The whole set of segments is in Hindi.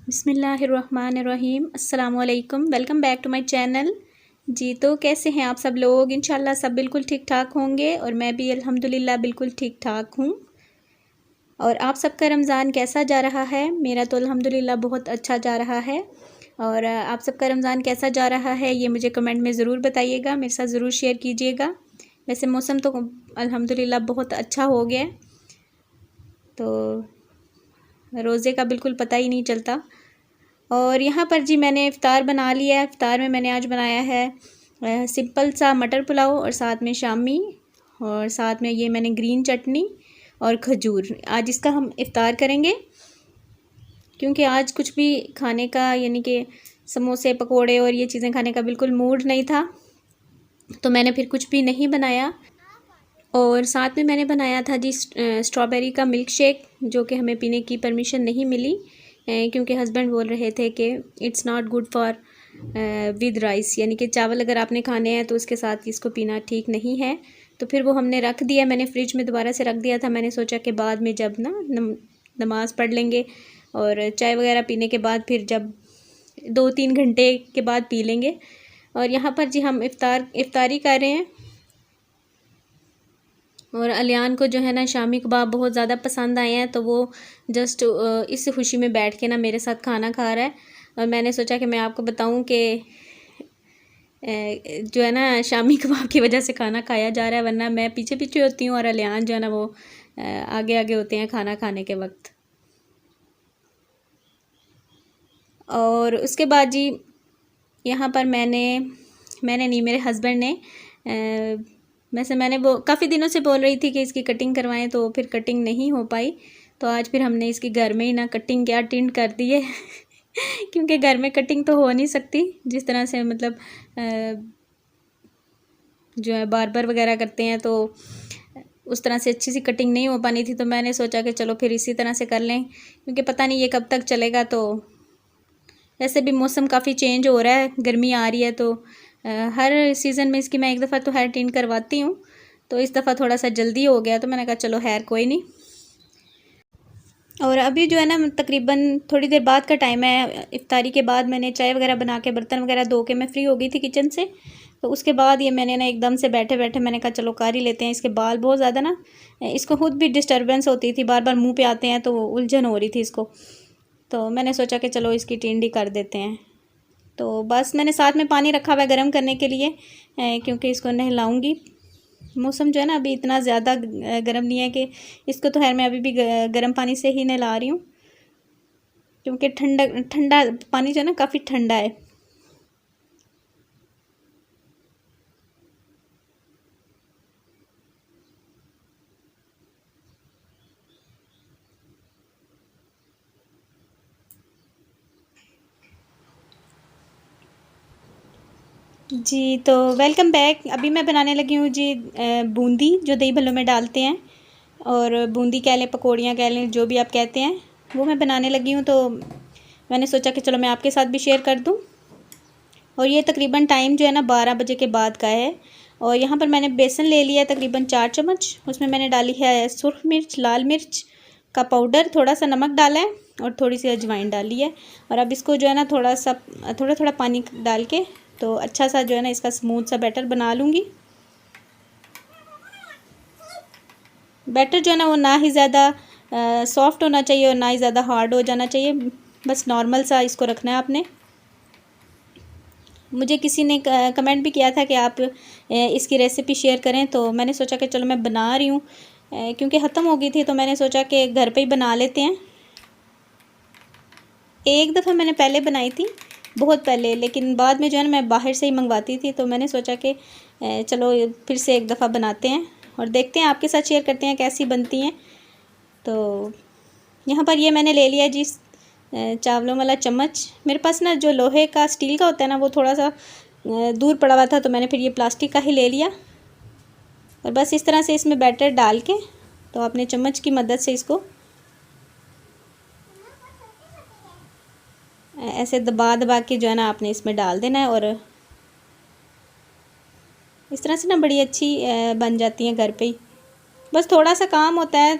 बिस्मिल्लाहिर्रहमानिर्रहीम अस्सलामुअलैकुम। Welcome back to my channel. जी तो कैसे हैं आप सब लोग? इंशाल्लाह सब बिल्कुल ठीक ठाक होंगे और मैं भी अल्हम्दुलिल्लाह बिल्कुल ठीक ठाक हूँ। और आप सबका रमज़ान कैसा जा रहा है? मेरा तो अल्हम्दुलिल्लाह बहुत अच्छा जा रहा है। और आप सबका रमज़ान कैसा जा रहा है ये मुझे कमेंट में ज़रूर बताइएगा, मेरे साथ ज़रूर शेयर कीजिएगा। वैसे मौसम तो अल्हम्दुलिल्लाह बहुत अच्छा हो गया, तो रोज़े का बिल्कुल पता ही नहीं चलता। और यहाँ पर जी मैंने इफ़्तार बना लिया है। इफ़्तार में मैंने आज बनाया है सिंपल सा मटर पुलाव और साथ में शामी और साथ में ये मैंने ग्रीन चटनी और खजूर। आज इसका हम इफ़्तार करेंगे क्योंकि आज कुछ भी खाने का यानी कि समोसे पकोड़े और ये चीज़ें खाने का बिल्कुल मूड नहीं था, तो मैंने फिर कुछ भी नहीं बनाया। और साथ में मैंने बनाया था जी स्ट्रॉबेरी का मिल्क शेक, जो कि हमें पीने की परमिशन नहीं मिली क्योंकि हस्बैंड बोल रहे थे कि it's not good for with rice, यानी कि चावल अगर आपने खाने हैं तो उसके साथ इसको पीना ठीक नहीं है। तो फिर वो हमने रख दिया, मैंने फ्रिज में दोबारा से रख दिया था। मैंने सोचा कि बाद में जब नमाज़ पढ़ लेंगे और चाय वगैरह पीने के बाद फिर जब 2-3 घंटे के बाद पी लेंगे। और यहाँ पर जी हम इफ़्तारी कर रहे हैं। और अलियान को जो है ना शामी कबाब बहुत ज़्यादा पसंद आए हैं, तो वो जस्ट इस खुशी में बैठ के ना मेरे साथ खाना खा रहा है। और मैंने सोचा कि मैं आपको बताऊं कि जो है ना शामी कबाब की वजह से खाना खाया जा रहा है, वरना मैं पीछे पीछे होती हूँ और अलियान जो है ना वो आगे आगे होते हैं खाना खाने के वक्त। और उसके बाद जी यहाँ पर मैंने नहीं, मेरे हस्बैंड ने वैसे मैंने वो काफ़ी दिनों से बोल रही थी कि इसकी कटिंग करवाएं, तो फिर कटिंग नहीं हो पाई। तो आज फिर हमने इसकी घर में ही ना कटिंग क्या टिंड कर दी है क्योंकि घर में कटिंग तो हो नहीं सकती जिस तरह से मतलब जो है बार्बर वगैरह करते हैं, तो उस तरह से अच्छी सी कटिंग नहीं हो पानी थी। तो मैंने सोचा कि चलो फिर इसी तरह से कर लें, क्योंकि पता नहीं ये कब तक चलेगा। तो वैसे भी मौसम काफ़ी चेंज हो रहा है, गर्मी आ रही है, तो हर सीज़न में इसकी मैं एक दफ़ा तो हेयर टिंट करवाती हूँ। तो इस दफ़ा थोड़ा सा जल्दी हो गया, तो मैंने कहा चलो हेयर कोई नहीं। और अभी जो है ना तकरीबन थोड़ी देर बाद का टाइम है। इफ्तारी के बाद मैंने चाय वगैरह बना के बर्तन वगैरह धो के मैं फ्री हो गई थी किचन से। तो उसके बाद ये मैंने ना एकदम से बैठे बैठे मैंने कहा चलो कर ही लेते हैं। इसके बाल बहुत ज़्यादा ना, इसको खुद भी डिस्टर्बेंस होती थी, बार बार मुँह पे आते हैं, तो उलझन हो रही थी इसको। तो मैंने सोचा कि चलो इसकी टिंडी कर देते हैं। तो बस मैंने साथ में पानी रखा हुआ है गर्म करने के लिए, क्योंकि इसको नहलाऊँगी। मौसम जो है ना अभी इतना ज़्यादा गर्म नहीं है कि इसको तो खैर मैं अभी भी गर्म पानी से ही नहला रही हूँ, क्योंकि ठंडा ठंडा पानी जो है ना काफ़ी ठंडा है। जी तो वेलकम बैक। अभी मैं बनाने लगी हूँ जी बूंदी, जो दही भल्लों में डालते हैं, और बूंदी कह लें, पकौड़ियाँ कह लें, जो भी आप कहते हैं, वो मैं बनाने लगी हूँ। तो मैंने सोचा कि चलो मैं आपके साथ भी शेयर कर दूँ। और ये तकरीबन टाइम जो है ना 12 बजे के बाद का है। और यहाँ पर मैंने बेसन ले लिया है तकरीबन 4 चम्मच। उसमें मैंने डाली है सुर्ख मिर्च, लाल मिर्च का पाउडर, थोड़ा सा नमक डाला है और थोड़ी सी अजवाइन डाली है। और अब इसको जो है ना थोड़ा थोड़ा पानी डाल के तो अच्छा सा जो है ना इसका स्मूथ सा बैटर बना लूँगी। बैटर जो है ना वो ना ही ज़्यादा सॉफ्ट होना चाहिए और ना ही ज़्यादा हार्ड हो जाना चाहिए, बस नॉर्मल सा इसको रखना है आपने। मुझे किसी ने कमेंट भी किया था कि आप इसकी रेसिपी शेयर करें, तो मैंने सोचा कि चलो मैं बना रही हूँ, क्योंकि ख़त्म हो गई थी, तो मैंने सोचा कि घर पे ही बना लेते हैं। एक दफ़ा मैंने पहले बनाई थी, बहुत पहले, लेकिन बाद में जो है ना मैं बाहर से ही मंगवाती थी। तो मैंने सोचा कि चलो फिर से एक दफ़ा बनाते हैं और देखते हैं, आपके साथ शेयर करते हैं कैसी बनती हैं। तो यहाँ पर ये मैंने ले लिया जी चावलों वाला चम्मच। मेरे पास ना जो लोहे का स्टील का होता है ना वो थोड़ा सा दूर पड़ा हुआ था, तो मैंने फिर ये प्लास्टिक का ही ले लिया। और बस इस तरह से इसमें बैटर डाल के तो अपने चम्मच की मदद से इसको ऐसे दबा दबा के जो है ना आपने इसमें डाल देना है। और इस तरह से ना बड़ी अच्छी बन जाती हैं घर पे ही। बस थोड़ा सा काम होता है,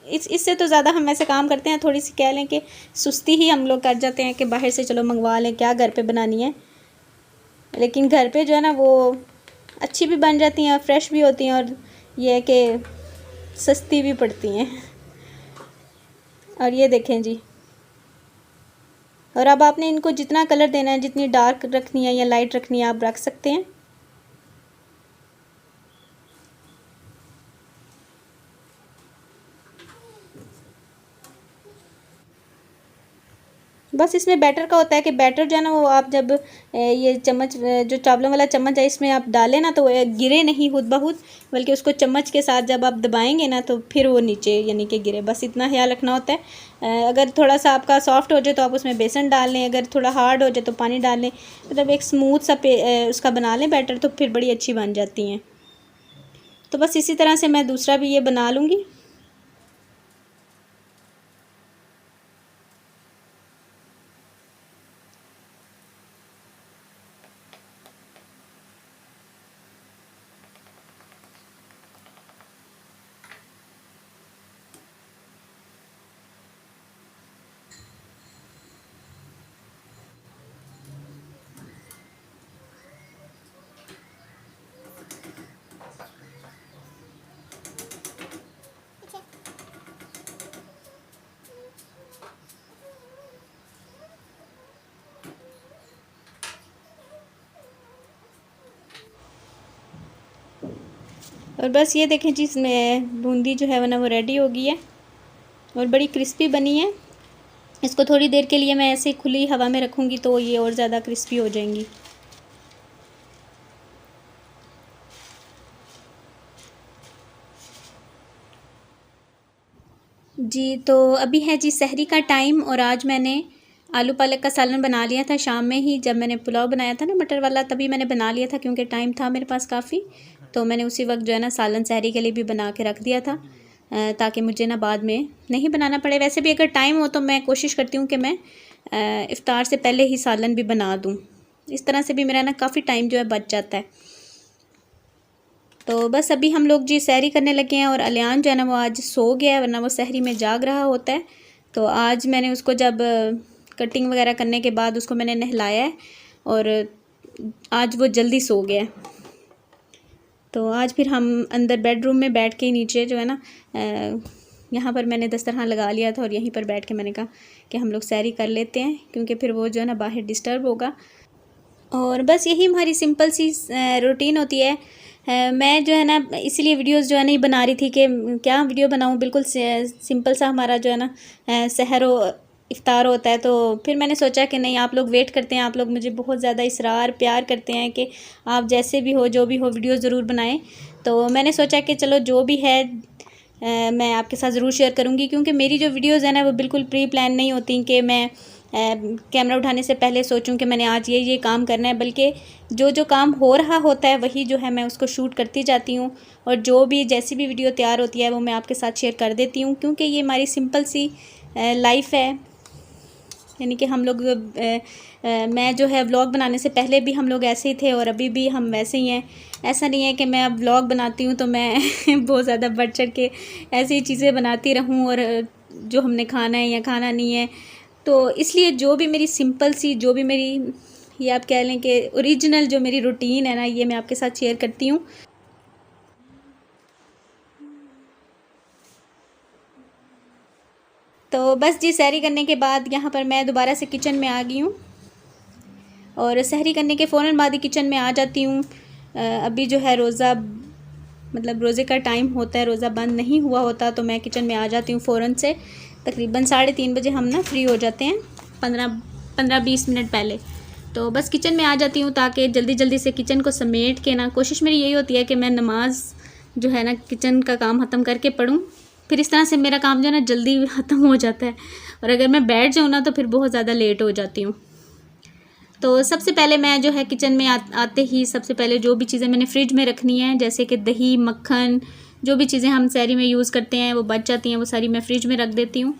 इससे तो ज़्यादा हम ऐसे काम करते हैं, थोड़ी सी कह लें कि सुस्ती ही हम लोग कर जाते हैं कि बाहर से चलो मंगवा लें, क्या घर पे बनानी है। लेकिन घर पे जो है ना वो अच्छी भी बन जाती हैं और फ्रेश भी होती हैं, और ये है कि सस्ती भी पड़ती हैं। और ये देखें जी, और अब आपने इनको जितना कलर देना है, जितनी डार्क रखनी है या लाइट रखनी है, आप रख सकते हैं। बस इसमें बैटर का होता है कि बैटर जो है ना वो आप जब ये चम्मच, जो चावलों वाला चम्मच है, इसमें आप डालें ना तो गिरे नहीं खुद ब खुद, बल्कि उसको चम्मच के साथ जब आप दबाएंगे ना तो फिर वो नीचे यानी कि गिरे। बस इतना ख्याल रखना होता है। अगर थोड़ा सा आपका सॉफ्ट हो जाए तो आप उसमें बेसन डाल लें, अगर थोड़ा हार्ड हो जाए तो पानी डाल लें, मतलब एक स्मूथ सा उसका बना लें बैटर, तो फिर बड़ी अच्छी बन जाती हैं। तो बस इसी तरह से मैं दूसरा भी ये बना लूँगी। और बस ये देखें जी, इसमें बूंदी जो है वो ना वो रेडी हो गई है और बड़ी क्रिस्पी बनी है। इसको थोड़ी देर के लिए मैं ऐसे खुली हवा में रखूँगी तो ये और ज़्यादा क्रिस्पी हो जाएंगी। जी तो अभी है जी सहरी का टाइम, और आज मैंने आलू पालक का सालन बना लिया था शाम में ही, जब मैंने पुलाव बनाया था ना मटर वाला, तभी मैंने बना लिया था क्योंकि टाइम था मेरे पास काफ़ी। तो मैंने उसी वक्त जो है ना सालन सहरी के लिए भी बना के रख दिया था, ताकि मुझे ना बाद में नहीं बनाना पड़े। वैसे भी अगर टाइम हो तो मैं कोशिश करती हूँ कि मैं इफ़्तार से पहले ही सालन भी बना दूँ, इस तरह से भी मेरा ना काफ़ी टाइम जो है बच जाता है। तो बस अभी हम लोग जी सहरी करने लगे हैं, और अलियान जो है ना वो आज सो गया है, वरना वो सहरी में जाग रहा होता है। तो आज मैंने उसको जब कटिंग वगैरह करने के बाद उसको मैंने नहलाया है, और आज वो जल्दी सो गया है। तो आज फिर हम अंदर बेडरूम में बैठ के नीचे जो है ना यहाँ पर मैंने दस्तरखान लगा लिया था, और यहीं पर बैठ के मैंने कहा कि हम लोग सहरी कर लेते हैं, क्योंकि फिर वो जो है ना बाहर डिस्टर्ब होगा। और बस यही हमारी सिंपल सी रूटीन होती है। मैं जो है ना इसीलिए वीडियोस जो है नहीं बना रही थी कि क्या वीडियो बनाऊँ, बिल्कुल सिंपल सा हमारा जो है ना सहर इफ्तार होता है। तो फिर मैंने सोचा कि नहीं, आप लोग वेट करते हैं, आप लोग मुझे बहुत ज़्यादा इसरार प्यार करते हैं कि आप जैसे भी हो जो भी हो वीडियो ज़रूर बनाएं। तो मैंने सोचा कि चलो जो भी है मैं आपके साथ ज़रूर शेयर करूँगी, क्योंकि मेरी जो वीडियोज़ हैं ना वो बिल्कुल प्री प्लान नहीं होती कि मैं कैमरा उठाने से पहले सोचूं कि मैंने आज ये काम करना है, बल्कि जो जो काम हो रहा होता है वही जो है मैं उसको शूट करती जाती हूँ, और जो भी जैसी भी वीडियो तैयार होती है वो मैं आपके साथ शेयर कर देती हूँ, क्योंकि ये हमारी सिंपल सी लाइफ है। यानी कि हम लोग मैं जो है व्लॉग बनाने से पहले भी हम लोग ऐसे ही थे, और अभी भी हम वैसे ही हैं। ऐसा नहीं है कि मैं अब व्लॉग बनाती हूँ तो मैं बहुत ज़्यादा बढ़ चढ़ के ऐसी चीज़ें बनाती रहूँ, और जो हमने खाना है या खाना नहीं है। तो इसलिए जो भी मेरी सिंपल सी, जो भी मेरी, ये आप कह लें कि ओरिजिनल जो मेरी रूटीन है ना, ये मैं आपके साथ शेयर करती हूँ। तो बस जी सहरी करने के बाद यहाँ पर मैं दोबारा से किचन में आ गई हूँ, और सहरी करने के फ़ौरन बाद ही किचन में आ जाती हूँ। अभी जो है रोज़ा, मतलब रोज़े का टाइम होता है, रोज़ा बंद नहीं हुआ होता, तो मैं किचन में आ जाती हूँ फ़ौरन से। तकरीबन 3:30 बजे हम ना फ्री हो जाते हैं, 15-20 मिनट पहले। तो बस किचन में आ जाती हूँ ताकि जल्दी जल्दी से किचन को समेट के ना, कोशिश मेरी यही होती है कि मैं नमाज़ जो है ना किचन का काम ख़त्म करके पढ़ूँ, फिर इस तरह से मेरा काम जो है ना जल्दी ख़त्म हो जाता है। और अगर मैं बैठ जाऊँ ना तो फिर बहुत ज़्यादा लेट हो जाती हूँ। तो सबसे पहले मैं जो है किचन में आते ही सबसे पहले जो भी चीज़ें मैंने फ्रिज में रखनी है, जैसे कि दही, मक्खन, जो भी चीज़ें हम सहरी में यूज़ करते हैं वो बच जाती हैं, वो सारी मैं फ्रिज में रख देती हूँ।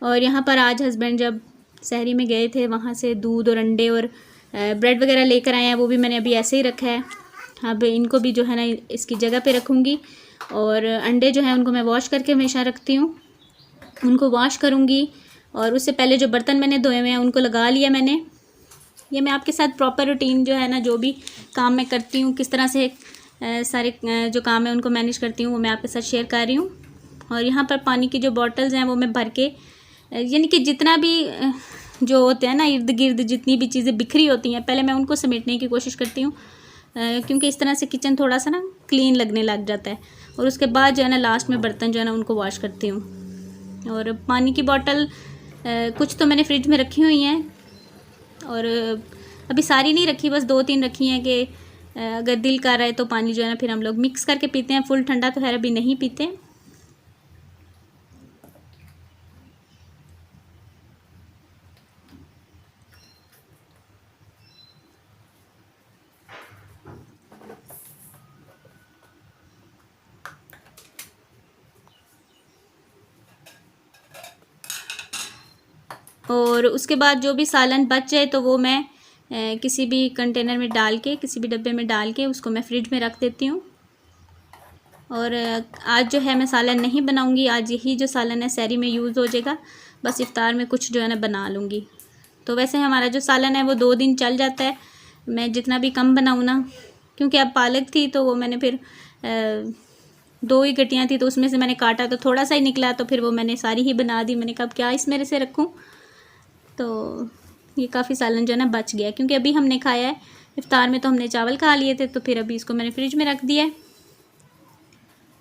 और यहाँ पर आज हस्बैंड जब सहरी में गए थे, वहाँ से दूध और अंडे और ब्रेड वगैरह लेकर आए हैं, वो भी मैंने अभी ऐसे ही रखा है। अब इनको भी जो है ना इसकी जगह पे रखूँगी, और अंडे जो हैं उनको मैं वॉश करके हमेशा रखती हूँ। उनको वॉश करूँगी। और उससे पहले जो बर्तन मैंने धोए हुए हैं उनको लगा लिया मैंने। ये मैं आपके साथ प्रॉपर रूटीन जो है ना, जो भी काम मैं करती हूँ, किस तरह से सारे जो काम है उनको मैनेज करती हूँ, वो मैं आपके साथ शेयर कर रही हूँ। और यहाँ पर पानी की जो बॉटल्स हैं वो मैं भर के, यानी कि जितना भी जो होते हैं ना इर्द गिर्द जितनी भी चीज़ें बिखरी होती हैं, पहले मैं उनको समेटने की कोशिश करती हूँ, क्योंकि इस तरह से किचन थोड़ा सा ना क्लीन लगने लग जाता है। और उसके बाद जो है ना लास्ट में बर्तन जो है ना उनको वॉश करती हूँ। और पानी की बॉटल कुछ तो मैंने फ्रिज में रखी हुई हैं, और अभी सारी नहीं रखी, बस 2-3 रखी हैं कि अगर दिल कर रहा है तो पानी जो है ना फिर हम लोग मिक्स करके पीते हैं। फुल ठंडा तो खैर अभी नहीं पीते। और उसके बाद जो भी सालन बच जाए तो वो मैं किसी भी कंटेनर में डाल के, किसी भी डब्बे में डाल के उसको मैं फ्रिज में रख देती हूँ। और आज जो है मैं सालन नहीं बनाऊँगी, आज यही जो सालन है सहरी में यूज़ हो जाएगा। बस इफ्तार में कुछ जो है ना बना लूँगी। तो वैसे हमारा जो सालन है वो 2 दिन चल जाता है, मैं जितना भी कम बनाऊँ ना, क्योंकि अब पालक थी तो वो मैंने फिर 2 ही कटियाँ थी तो उसमें से मैंने काटा तो थोड़ा सा ही निकला, तो फिर वो मैंने सारी ही बना दी। मैंने कहा क्या इस मेरे से रखूँ, तो ये काफ़ी सालन जो है ना बच गया, क्योंकि अभी हमने खाया है इफ्तार में, तो हमने चावल खा लिए थे, तो फिर अभी इसको मैंने फ्रिज में रख दिया है।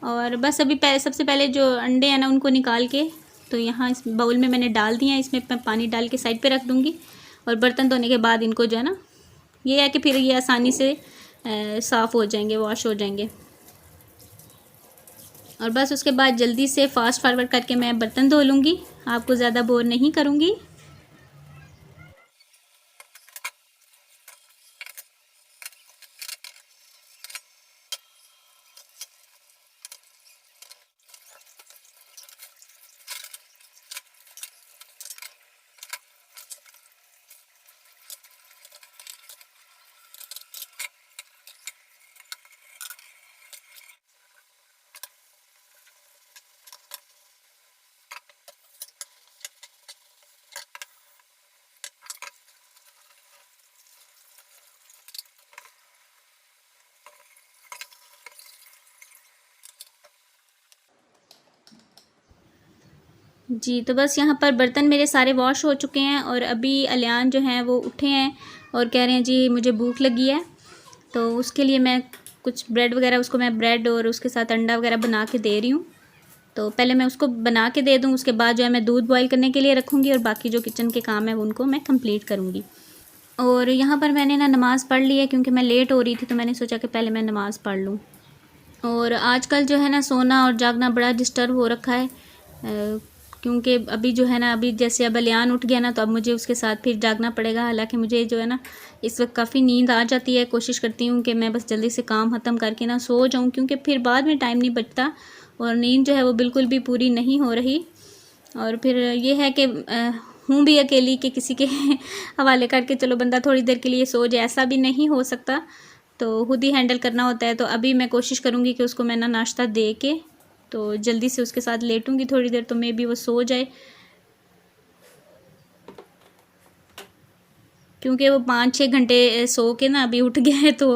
और बस अभी सबसे पहले जो अंडे हैं ना उनको निकाल के तो यहाँ इस बाउल में मैंने डाल दिए हैं, इसमें मैं पानी डाल के साइड पे रख दूँगी। और बर्तन धोने के बाद इनको जो है ना, ये है कि फिर ये आसानी से साफ़ हो जाएंगे, वॉश हो जाएंगे। और बस उसके बाद जल्दी से फास्ट फॉरवर्ड करके मैं बर्तन धो लूँगी, आपको ज़्यादा बोर नहीं करूँगी। जी, तो बस यहाँ पर बर्तन मेरे सारे वॉश हो चुके हैं। और अभी अलियान जो हैं वो उठे हैं और कह रहे हैं जी मुझे भूख लगी है, तो उसके लिए मैं कुछ ब्रेड वगैरह, उसको मैं ब्रेड और उसके साथ अंडा वगैरह बना के दे रही हूँ। तो पहले मैं उसको बना के दे दूँ, उसके बाद जो है मैं दूध बॉईल करने के लिए रखूँगी और बाकी जो किचन के काम है उनको मैं कंप्लीट करूँगी। और यहाँ पर मैंने ना नमाज़ पढ़ ली है, क्योंकि मैं लेट हो रही थी तो मैंने सोचा कि पहले मैं नमाज़ पढ़ लूँ। और आजकल जो है ना सोना और जागना बड़ा डिस्टर्ब हो रखा है, क्योंकि अभी जो है ना, अभी जैसे अब अलियान उठ गया ना तो अब मुझे उसके साथ फिर जागना पड़ेगा। हालांकि मुझे जो है ना इस वक्त काफ़ी नींद आ जाती है, कोशिश करती हूँ कि मैं बस जल्दी से काम ख़त्म करके ना सो जाऊँ, क्योंकि फिर बाद में टाइम नहीं बचता और नींद जो है वो बिल्कुल भी पूरी नहीं हो रही। और फिर ये है कि हूँ भी अकेली कि किसी के हवाले करके चलो बंदा थोड़ी देर के लिए सो जाए, ऐसा भी नहीं हो सकता, तो खुद ही हैंडल करना होता है। तो अभी मैं कोशिश करूँगी कि उसको मैं ना नाश्ता दे के तो जल्दी से उसके साथ लेटूँगी थोड़ी देर, तो मे बी वो सो जाए, क्योंकि वो 5-6 घंटे सो के ना अभी उठ गया है, तो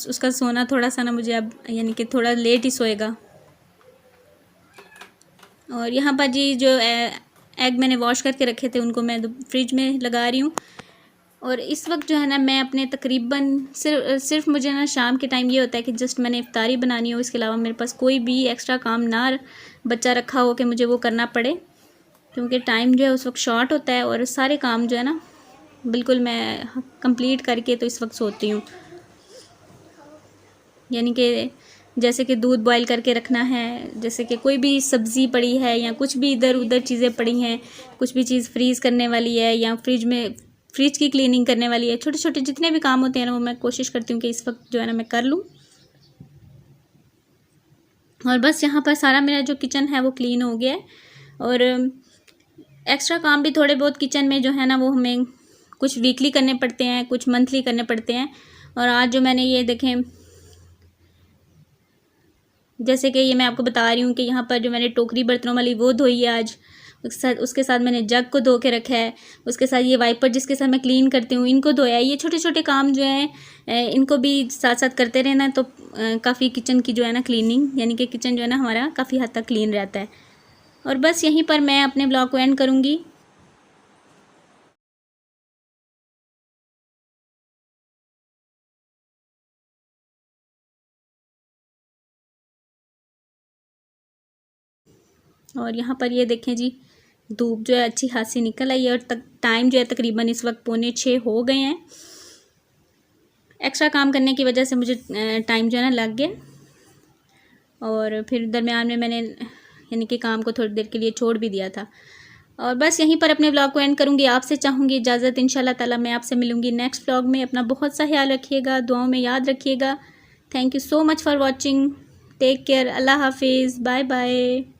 उसका सोना थोड़ा सा ना मुझे अब यानी कि थोड़ा लेट ही सोएगा। और यहाँ पर जी जो एग मैंने वॉश करके रखे थे उनको मैं फ्रिज में लगा रही हूँ। और इस वक्त जो है ना मैं अपने तकरीबन सिर्फ मुझे ना शाम के टाइम ये होता है कि जस्ट मैंने इफ्तारी बनानी हो, इसके अलावा मेरे पास कोई भी एक्स्ट्रा काम ना बच्चा रखा हो कि मुझे वो करना पड़े, क्योंकि टाइम जो है उस वक्त शॉर्ट होता है। और सारे काम जो है ना बिल्कुल मैं कंप्लीट करके तो इस वक्त सोती हूँ, यानी कि जैसे कि दूध बॉईल करके रखना है, जैसे कि कोई भी सब्ज़ी पड़ी है या कुछ भी इधर उधर चीज़ें पड़ी हैं, कुछ भी चीज़ फ्रीज़ करने वाली है या फ्रिज की क्लीनिंग करने वाली है, छोटे छोटे जितने भी काम होते हैं ना वो मैं कोशिश करती हूँ कि इस वक्त जो है ना मैं कर लूँ। और बस यहाँ पर सारा मेरा जो किचन है वो क्लीन हो गया है। और एक्स्ट्रा काम भी थोड़े बहुत किचन में जो है ना वो हमें कुछ वीकली करने पड़ते हैं, कुछ मंथली करने पड़ते हैं। और आज जो मैंने ये देखें जैसे कि ये मैं आपको बता रही हूँ कि यहाँ पर जो मैंने टोकरी बर्तनों वाली वो धोई है आज, उसके साथ मैंने जग को धो के रखा है, उसके साथ ये वाइपर जिसके साथ मैं क्लीन करती हूँ इनको धोया है। ये छोटे छोटे काम जो हैं इनको भी साथ साथ करते रहना, तो काफ़ी किचन की जो है ना क्लीनिंग, यानी कि किचन जो है ना हमारा काफ़ी हद तक क्लीन रहता है। और बस यहीं पर मैं अपने ब्लॉग को एंड करूँगी। और यहाँ पर ये देखें जी, धूप जो है अच्छी खासी निकल आई है और टाइम जो है तकरीबन इस वक्त 5:45 हो गए हैं। एक्स्ट्रा काम करने की वजह से मुझे टाइम जो है ना लग गया और फिर दरमियान में मैंने यानी कि काम को थोड़ी देर के लिए छोड़ भी दिया था। और बस यहीं पर अपने व्लॉग को एंड करूँगी। आपसे चाहूँगी इजाज़त, इंशाल्लाह ताला मैं आपसे मिलूँगी नेक्स्ट व्लॉग में। अपना बहुत सा ख्याल रखिएगा, दुआओं में याद रखिएगा। Thank you so much for watching. Take care. अल्लाह हाफिज़। Bye bye.